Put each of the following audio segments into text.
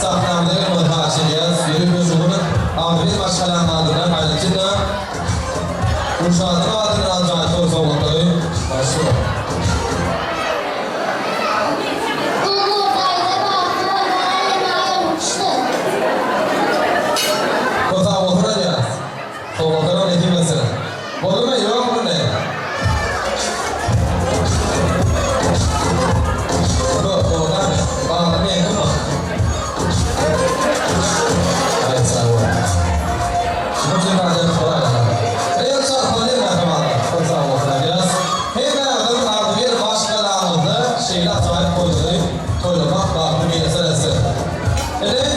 Sahnemde yanımda karşılayacağız. Yürü gözümünü Ahmet başkalarının adından paylaşımda Kuşadın adının acayip soru soğukları başlıyor. Kota oturacağız. Soğukların ekibesi. Olur mu? Yok mu ne? Doğrudan mı? Bağlı yakın mı? Hayır sağ olun. Şimdi bir acayip soru var. Eğer çarpılır mı tamamda? Kota oturacağız. Hemen artık bir başkalarımızda şeyle acayip koyduğunu toylamak baklı bir meselesi. Evet,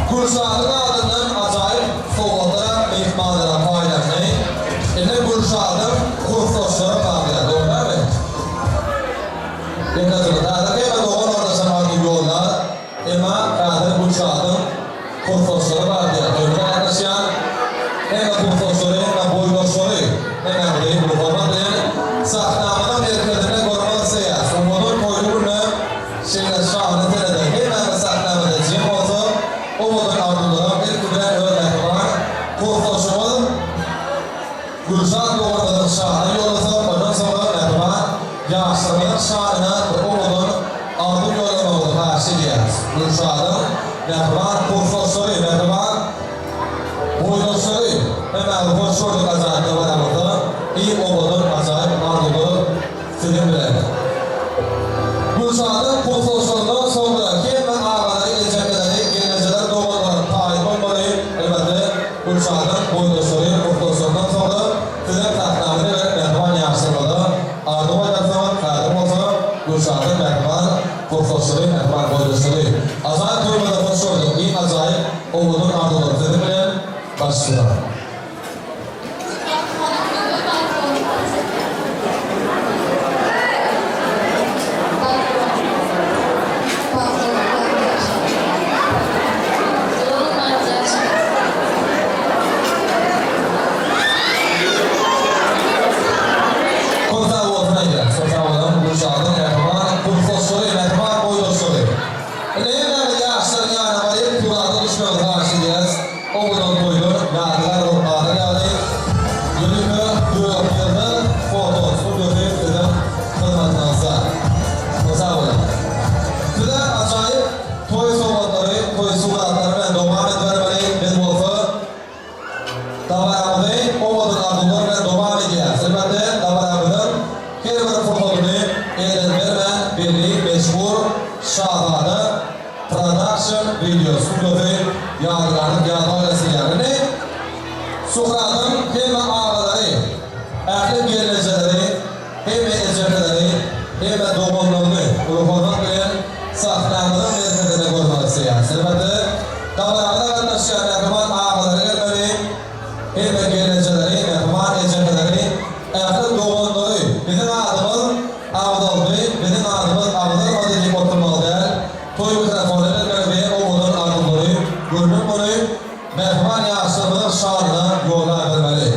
Kuşadın adından acayip soğuklara mehmanlara paylaşmayı. Evet, Kuşadın kursoşları bağlıya. Doğru değil mi? Dikkatini dağıtıp hemen doğan ortasına artık yollar. Ama dağıtıp Kuşadın kursoşları bağlıya. Doğru arkadaşlar. Hemen kursoşları, hemen boydoşları. Hemen burayı bu format diyen sahnamının merkezine koruması ya. Sonunun koyduğunu şeyler şahını terede. Hemen sahnamada cim oldu. O modun ardından bir güzel örnek var. Kursoşumuz Gülşah yolundan şahı yolası. Ondan sonra örnek var. Yaşlarının şahına o modun ardı yolunu karşı diyeriz. Gülşah'ın nekvar kursoşları, nekvar boydoşları. Hemen hoşçorduk acayip var burada. İyi o modun acayip ardılı filmler. Gülşah'ın kursoşlarından sonra hemen ağaları, ilçekeleri, geleceleri doğrudan tayin olmalı. Elbette Gülşah'ın boydoşları, kursoşlarından sonra film tahtlarını ve mehman yaşlarında ardım oynatsan, kadım olsa Gülşah'ın mehman kursoşları, mehman boydoşları. Acayip duymada hoşçorduk. İyi acayip o modun ardılı filmler başlıyor. Suhradın hem ağaları, əhlib yerləşələri, hem ecəbələri, hem doğumlarını ruhundan bilen sahnamının merkezine koymak isteyen. Sebəti, davranıda qatnaşan məhkuman ağaları gəlməli, hem yerləşələri, məhkuman ecəbələri, əhlib doğumları, bizim adımız Avdaldı, bizim adımız Avdal adını oturmalıdır. Toy mikrofonu verməli ve oğulun adımları, görünüm bunu, məhkuman yaşlarının şanına yola vermeli.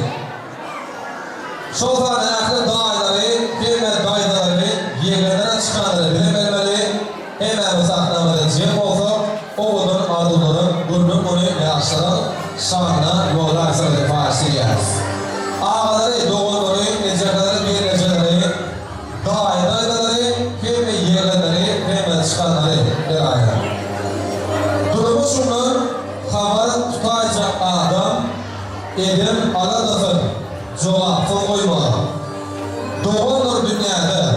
Şofan əxli dayıları, hemət dayıları, yerlərdən çıxanları bilinmeli. Hemen bu sahnamada cem olsa, oğulun adımların, görünüm bunu yaşlarının şanına yola vermeli. Faşiyyiz. Ağaları, doğulları, ecələri, bir ecələri, dayıları, hem yerləri, hem çıxanları bir ayrı. Durumu şunun, haber tutacak adam elim aladasın, cevapı koyma. Doğumdur dünyada,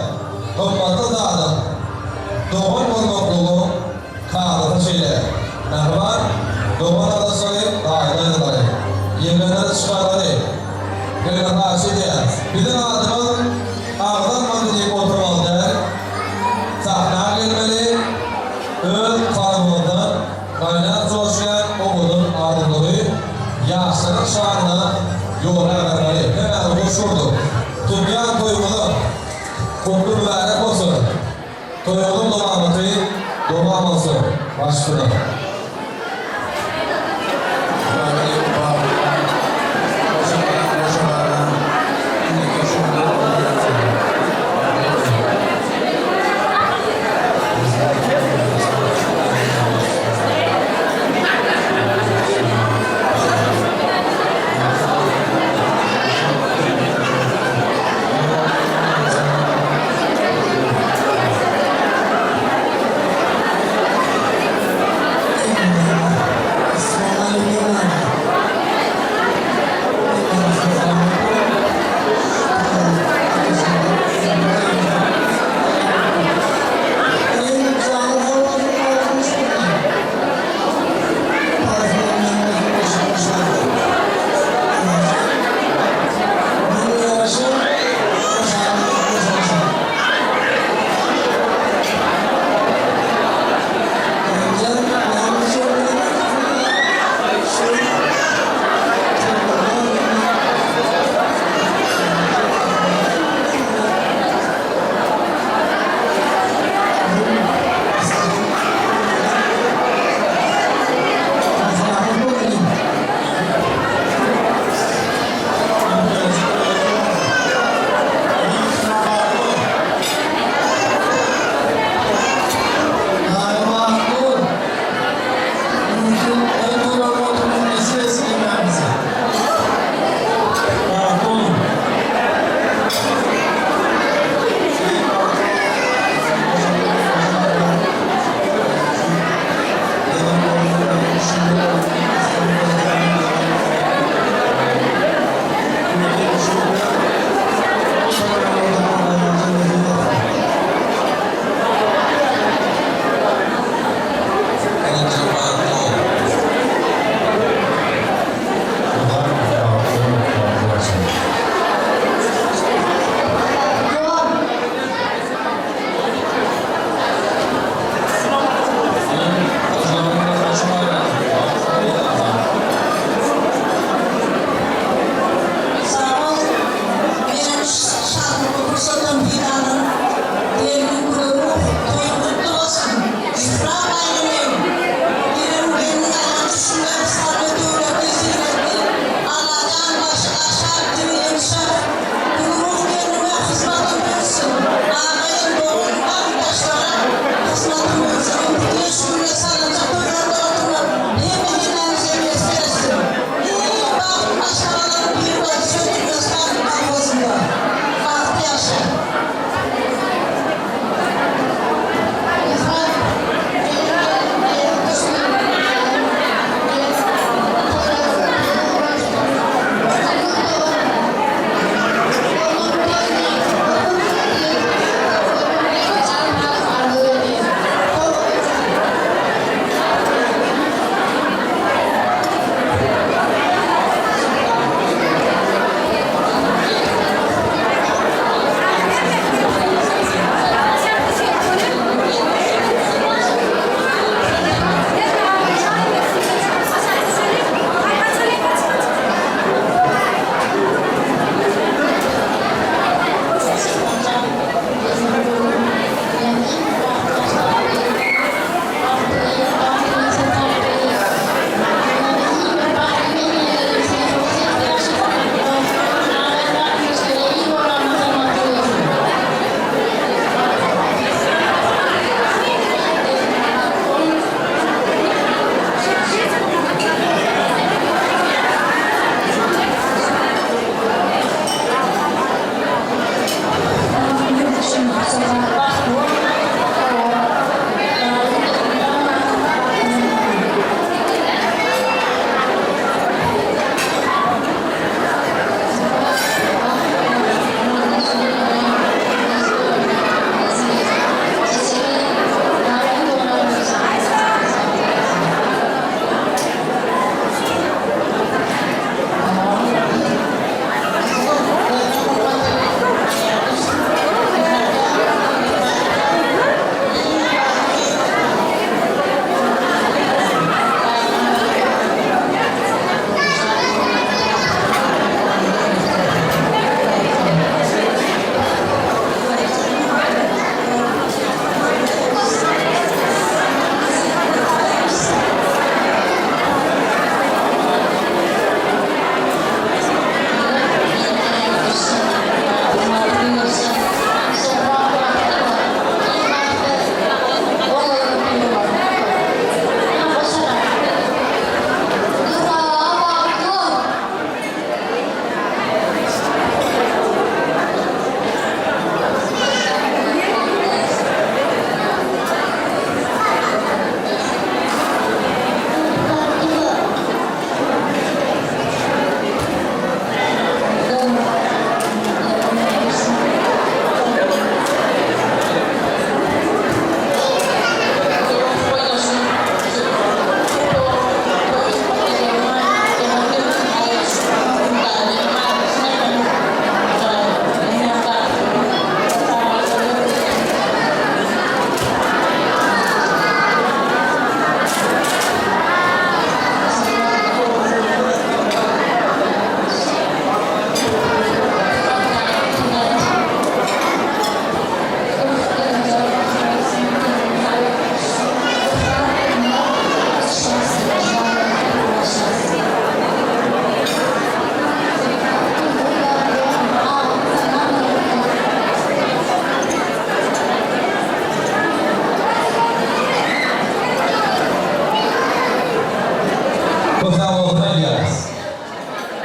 hümmatı dağdım. Doğum olmakluluğu, kağıdı şeyler. Mehman, doğum adasını dağılaydıları. Yerlerine çıkarları. Yerine karşı diyeriz. Bizim adımız ağzın mandicik oturmalıdır. Sahnaya gelmeli, ön kanımızdan kaynak coşlayan oğulun ardımları yaşların şanına yola vermeli. Hemen hoşurdu. Tümyan toyumunu kutlu mübarek olsun. Toyumun dolanatı dolan olsun. Başkına.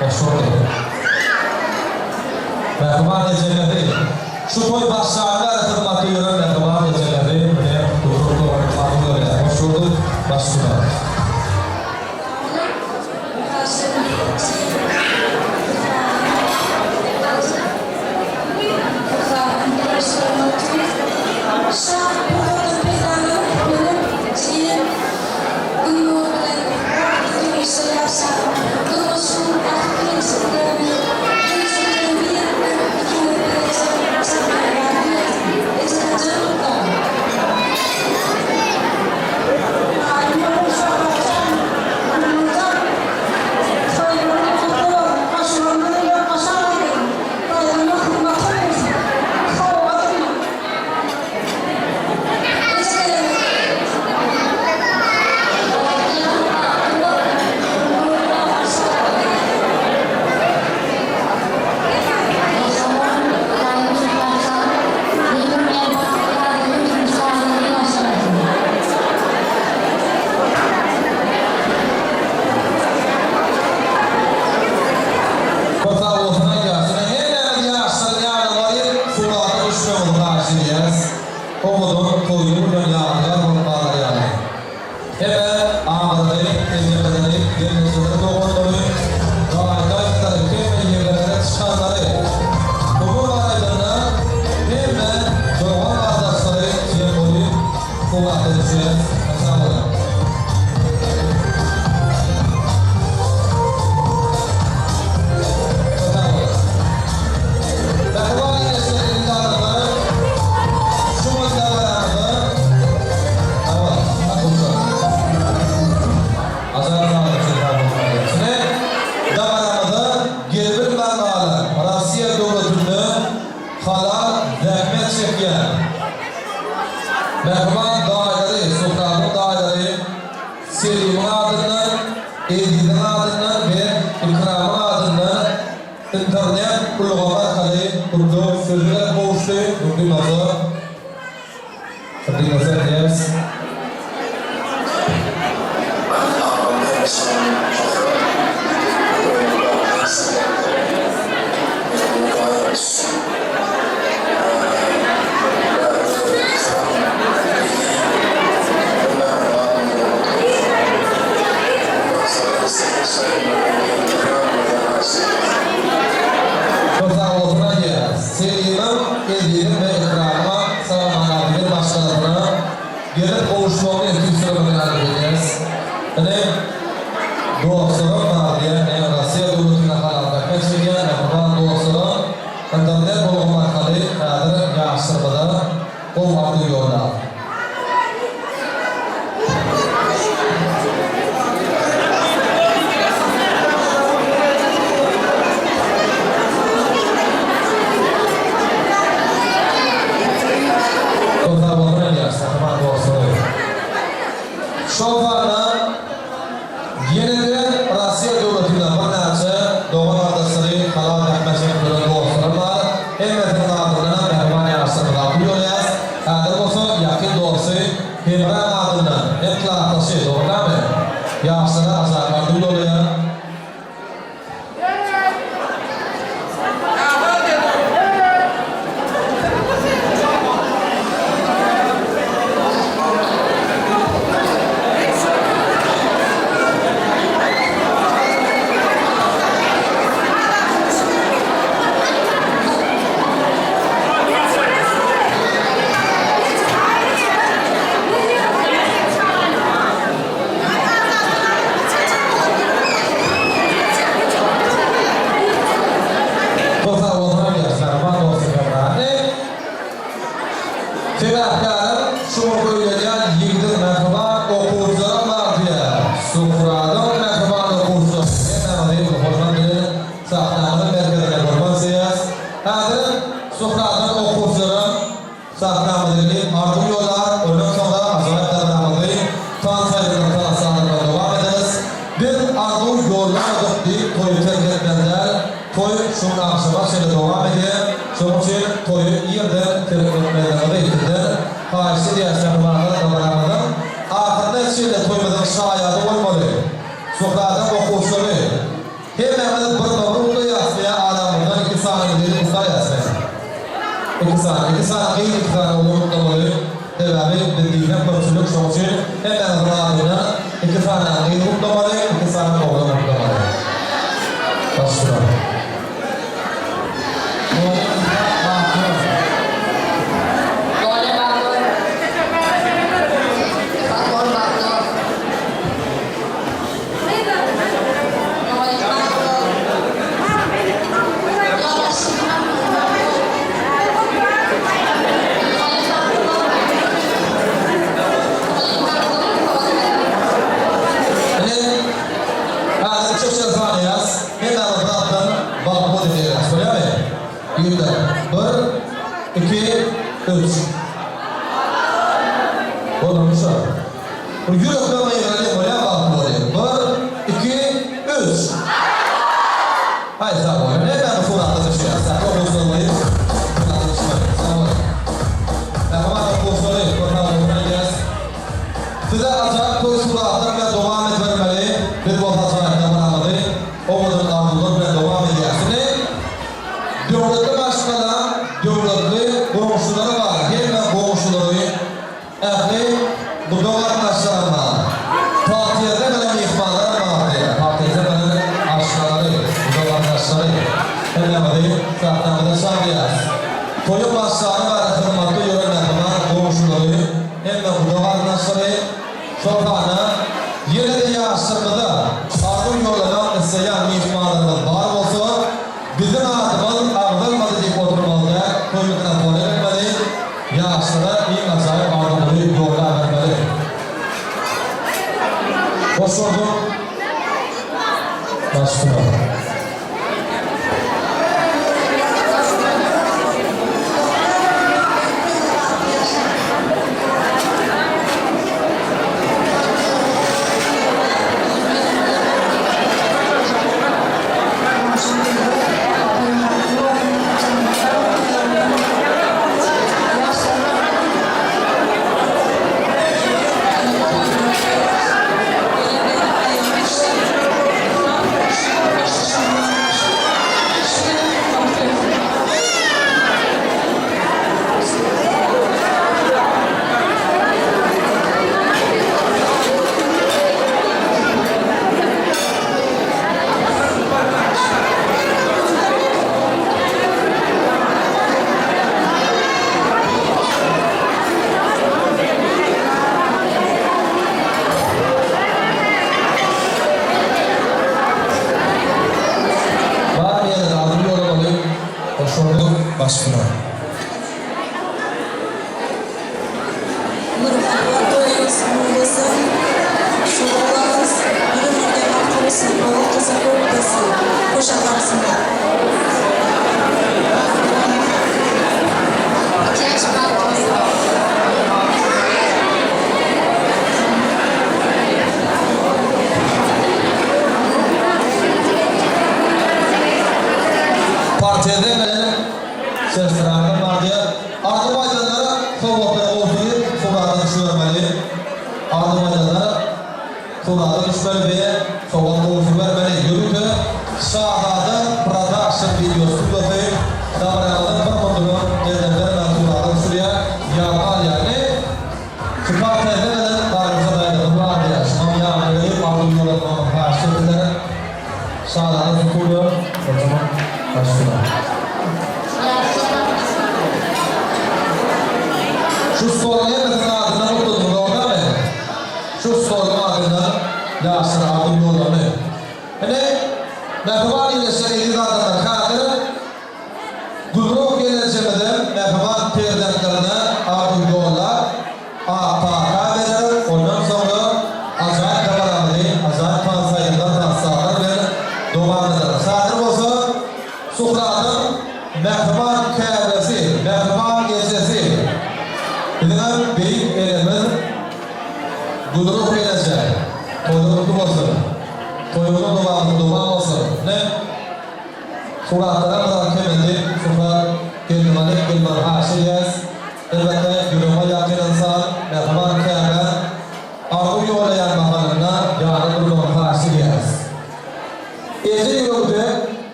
Hoş bulduk. Merhaban geceleri. Şu toy başlarına hizmet ediyorum. Merhaban geceleri. Ve doğru tanımlıyor. Hoş bulduk. Başlıyor. Komodon koyduğu dünyada bulunmalar yani. Evet, ağları, temizleri, denizleri doğruları, dağda giderken yerlere çıkanları. Bu olaylarına hemen doğal adasları sembolü kullanılacak. Mesela Merhaban daireleri, sokağın daireleri, Selim'in adından, Edil'in adından ve İkram'ın adından internet uygulamalar kalayı kurdu, sözler boğuştu, durdurmazı. Durdurmazı ederiz. Gelip oluşmamı etkili süremeden edeceğiz. Yani doğaçlarım var diye, Rusya devletine halalda geçirgen, Amerikan doğaçlarım, internet bulunmak kalı, kadir yaşırmada olmadığı yolda. Şofarla yeniden Rusya devletinde bir neçe Doğu Adası'nı halal etmektedir dostlarım var. Emret'in adına mehman yarışını da buluyoruz. Kadir olsun yakın doğrusu Hemran adından etkila taşı doğrudan mı? Yarışını azarlar duyuyor. Sebepkarım şu bölgeden yigidin merhaba okuyucularım var diye. Sufradan merhaba okuyucularım. Hemen hoşman bilir. Sahnamının merkezine kurmansıyız. Hazır sufradan okuyucularım. Sahnamının artık yollar. Ondan sonra azayet davranmalı. Tansayırın tanısanlıkla devam ederiz. Bir artık yollar deyip toyu terk etmezler. Toy şunun akşama şöyle devam ediyor. Şunun için toyu yerde terk etmezlerine itirdir. Karşı diğer şartlarda davranmadan. Arkada şöyle toymadan şayadı olmalı. Sokağdan okuyuşları. Hemen bir iki saniye kıyım, iki saniye olur mutlamalı. Devabi bildiğine köpçülük sonucu hemen rahatına iki saniye kıyım mutlamalı, iki saniye olur mutlamalı. Başlayalım. Toyun başlarına ve hırmatlı yönetmenine doğuşları hem de budavarlaşları şofana yine de yaşlarında ardım yoluna isteyen mihmanlarımız var olsa bizim adımız ardılmadı deyip oturmalıda toyun telefonu vermeli yaşlara iyi acayip ardımları yollar vermeli. Hoş olduk. Başlayalım.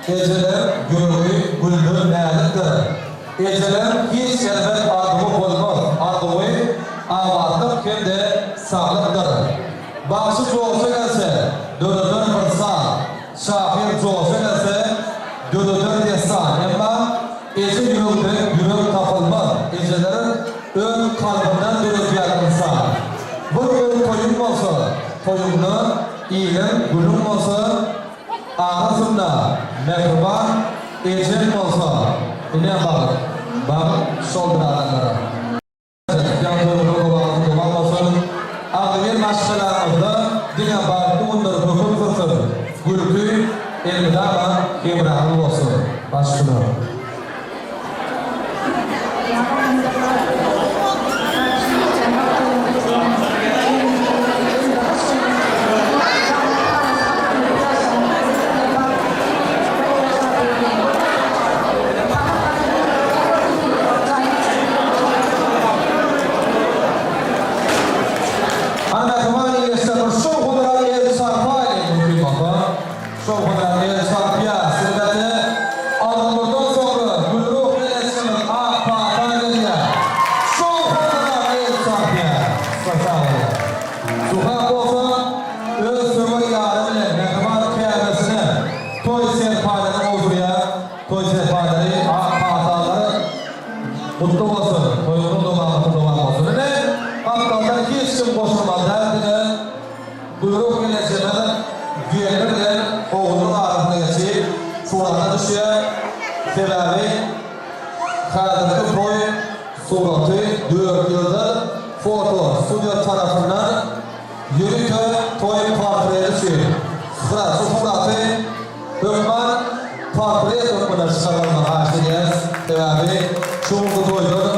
Eceler gönlü güldür nälikdir. Eceler hiç elbet adığı bolmaz. Adığı avatlık kende sağlıktır. Bakşı çoğusu gelse, dönüdür fırsan. Şahir çoğusu gelse, dönüdür desan. Ama ece yürüldü, yürüp tapılmaz. Ecelerin ön kalbinden dönüp yakınsa. Bu ön toyun olsa, toyunlu, iyilim, gülüm olsa, ağzımda mehriban, ecem olsa. İne bakın, bakın, sol bir adamlara. Ağabey maşgalarımızda dine barkı onları hüküm kılsın. Gülkü elmidama Ibrahim olsun. Başkına. Mutlu olsun, toyunun dolanması olsun. Ne? Hakikaten hiç kim boşanmaz derdine buyruk geleceğine güvenirken oğlunun ağrına geçip surata düşüyor. Sebebi Kadir'deki toy suratı 4 yıldır foto stüdyo tarafından yürütü toy portreye düşüyor. Suratı Ökman portreye dökmeden çıkarılma aşırıyız. Sebebi Şunlu toydur,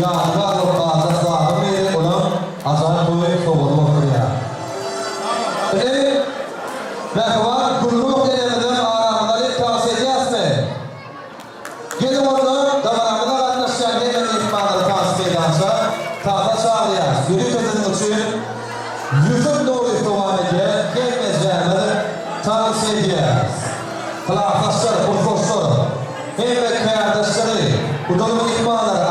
yağlar lokada zaten bir onun azar toyu soğudu ortaya. Mehvar kulluk elimizin aramları tavsiye edeceğiz mi? Gidin onu damarımda katlaşan gelin ihmanları tavsiye ederse tahta çağırıyız. Yürü kızın için yüzüm doğru ihtimal ediyor, gelmeyeceğimizi tavsiye edeceğiz. Kulaktaşlar, kurkoşlar, hem de kardeşleri, bu da ihmanlar